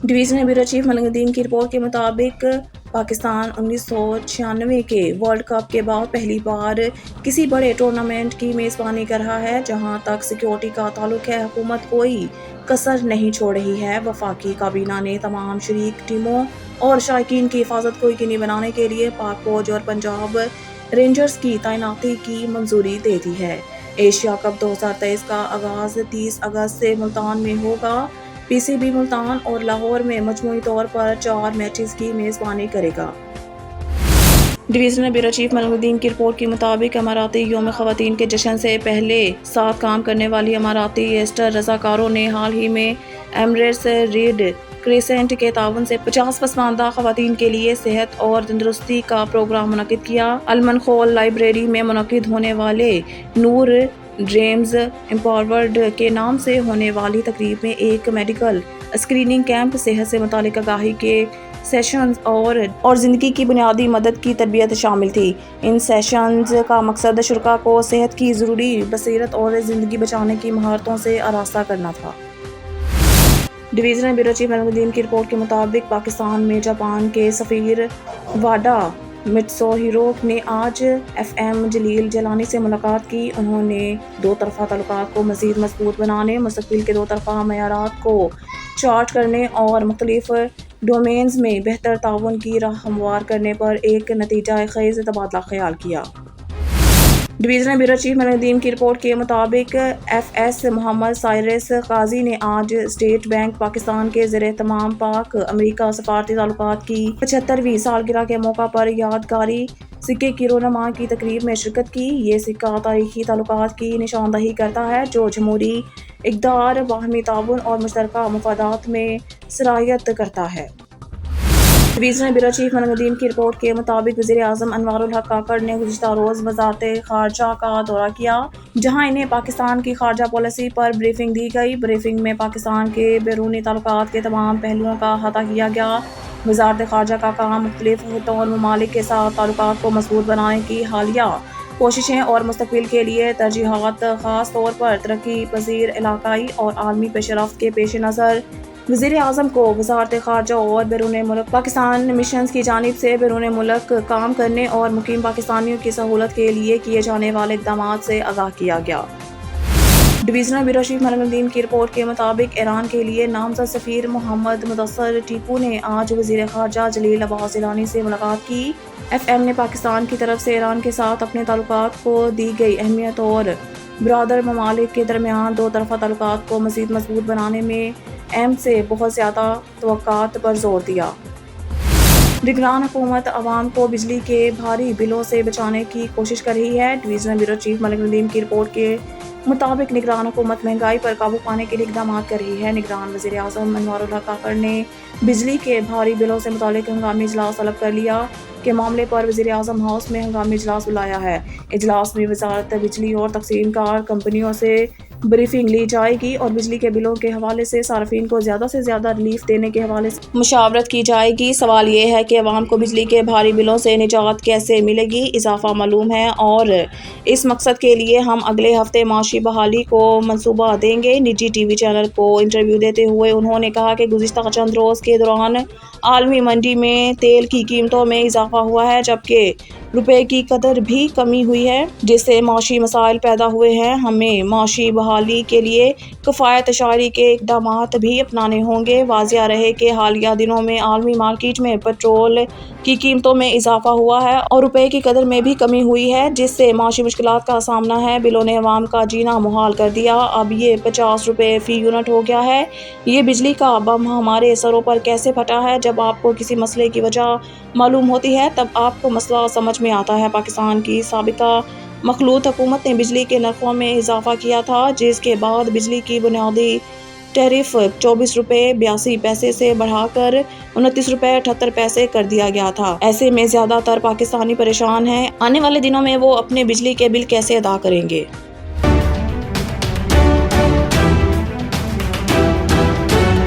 Divisional bureau chief Malik Uddin की report के मुताबिक पाकिस्तान 1996 के वर्ल्ड कप के बाद पहली बार किसी बड़े टूर्नामेंट की मेज़बानी कर रहा है। जहां तक सिक्योरिटी का ताल्लुक है, हुकूमत कोई कसर नहीं छोड़ रही है। वफाकी काबीना ने तमाम शरीक टीमों और शायकीन की हिफाजत को यकीनी बनाने के लिए पाक फौज और पंजाब रेंजर्स की तैनाती की मंजूरी दे दी है। एशिया कप 2023 का आगाज 30 अगस्त से मुल्तान में होगा। पीसीबी मुल्तान और लाहौर में मजमूई तौर पर 4 मैचेस की मेज़बानी करेगा। Divisional bureau chief Malik Uddin की रिपोर्ट के मुताबिक अमाराती यौम ख़वातीन के जश्न से पहले साथ काम करने वाली अमाराती एस्टर रज़ाकारों ने हाल ही में एमरेट्स रेड क्रेसेंट के ताउन से 50 पसमानदा ख़वातीन के लिए सेहत और तंदुरुस्ती का प्रोग्राम मुनक़िद किया। अलमनखोल लाइब्रेरी में मुनक़िद होने वाले नूर ड्रीम्स एम्पावर्ड के नाम से होने वाली तकरीब में एक मेडिकल स्क्रीनिंग कैंप, सेहत से मुतालिक आगाही के सेशंस और ज़िंदगी की बुनियादी मदद की तरबियत शामिल थी। इन सेशंस का मकसद शुरका को सेहत की ज़रूरी बसीरत और ज़िंदगी बचाने की महारतों से आरास्ता करना था। Divisional bureau chief Malik Uddin की रिपोर्ट के मुताबिक पाकिस्तान में जापान के सफ़ीर वाडा मित्सुहिरो ने आज FM जलील जलानी से मुलाकात की। उन्होंने दो तरफ़ा ताल्लुकात को मज़ीद मजबूत बनाने, मुस्तक़बिल के दो तरफ़ा मयारात को चार्ट करने और मुख्तलिफ डोमेन्स में बेहतर ताउन की राह हमवार करने पर एक नतीजा खेज़ तबादला ख्याल किया। Divisional bureau chief Malik Uddin की रिपोर्ट के मुताबिक FS मोहम्मद साइरस काजी ने आज स्टेट बैंक पाकिस्तान के ज़ेरे तमाम पाक अमेरिका सफारती ताल्लुकात की 75वीं सालगिरह के मौका पर यादगारी सिक्के की रोनमा की तकरीब में शिरकत की। ये सिक्का तारीखी ताल्लुकात की निशानदही करता है जो जमहूरी इक़्तिदार, बाहमी ताउन और मुश्तरका मफादात में सराहियत करता है। Divisional bureau chief Malik Uddin की रिपोर्ट के मुताबिक वज़ीर आज़म अनवारुल हक काकड़ ने गुज़िश्ता रोज़ वज़ारत ख़ारजा का दौरा किया, जहां इन्हें पाकिस्तान की ख़ारजा पॉलिसी पर ब्रीफिंग दी गई। ब्रीफिंग में पाकिस्तान के बैरूनी ताल्लुकात के तमाम पहलुओं का अहाता किया गया। वज़ारत ख़ारजा का काम मुख्तलिफ खित्तों और ममालिक के साथ ताल्लुकात को मज़बूत बनाने की हालिया कोशिशें और मुस्तक़बिल के लिए तरजीहात, ख़ास तौर पर तरक्की पज़ीर इलाक़ाई और आलमी पेशरफ़्त के पेश नज़र वज़ीर आज़म को वज़ारत ख़ारजा और बैरून मुल्क पाकिस्तान मिशंस की जानिब से बैरून मुल्क काम करने और मुकीम पाकिस्तानियों की सहूलत के लिए किए जाने वाले इक़दामात से आगाह किया गया। Divisional bureau chief Malik Uddin की रिपोर्ट के मुताबिक ईरान के लिए नामज़द सफ़ीर मोहम्मद मुदस्सर टीपू ने आज वज़ीर ख़ारजा जलील अब्बास ज़ीलानी से मुलाकात की। FM ने पाकिस्तान की तरफ से ईरान के साथ अपने ताल्लुकात को दी गई अहमियत और बरादर ममालिक के दरमियान दो तरफ़ा ताल्लुकात को मज़ीद मजबूत बनाने में अहम से बहुत ज़्यादा तवक्कात पर जोर दिया। निगरान हुकूमत अवाम को बिजली के भारी बिलों से बचाने की कोशिश कर रही है। Divisional bureau chief Malik Uddin की रिपोर्ट के मुताबिक निगरान हुकूमत महंगाई पर काबू पाने के लिए इक़दाम कर रही है। निगरान वज़ीर आज़म अनवारुल हक काकड़ ने बिजली के भारी बिलों से मुतालिक हंगामी इजलास तलब कर लिया के मामले पर वज़ीर आज़म हाउस में हंगामी इजलास बुलाया है। इजलास में वज़ारत बिजली और तक़सीमकार कंपनियों से ब्रीफिंग ली जाएगी और बिजली के बिलों के हवाले से सार्फिन को ज़्यादा से ज़्यादा रिलीफ देने के हवाले से मुशावरत की जाएगी। सवाल ये है कि अवाम को बिजली के भारी बिलों से निजात कैसे मिलेगी। इजाफा मालूम है और इस मकसद के लिए हम अगले हफ्ते माशी बहाली को मंसूबा देंगे। निजी TV चैनल को इंटरव्यू देते हुए उन्होंने कहा कि गुज़िश्ता चंद रोज़ के दौरान आलमी मंडी में तेल की कीमतों में इजाफा हुआ है, जबकि रुपए की कदर भी कमी हुई है, जिससे माशी मसाइल पैदा हुए हैं। हमें माशी बहाली के लिए किफ़ायत शारी के इक़दामात भी अपनाने होंगे। वाज़िया रहे कि हालिया दिनों में आलमी मार्केट में पेट्रोल की कीमतों में इजाफा हुआ है और रुपए की कदर में भी कमी हुई है, जिससे माशी मुश्किलात का सामना है। बिलों ने अवाम का जीना मुहाल कर दिया। अब ये 50 रुपए फ़ी यूनिट हो गया है। ये बिजली का बम हमारे सरों पर कैसे फटा है। जब आपको किसी मसले की वजह मालूम होती है तब आपको मसला समझ में आता है। पाकिस्तान की साबिका मखलूत हुकूमत ने बिजली के नरखों में इजाफा किया था, जिसके बाद बिजली की बुनियादी टैरिफ 24 रुपए 82 पैसे से बढ़ाकर 29 रुपए 78 पैसे कर दिया गया था। ऐसे में ज़्यादातर पाकिस्तानी परेशान हैं। आने वाले दिनों में वो अपने बिजली के बिल कैसे अदा करेंगे।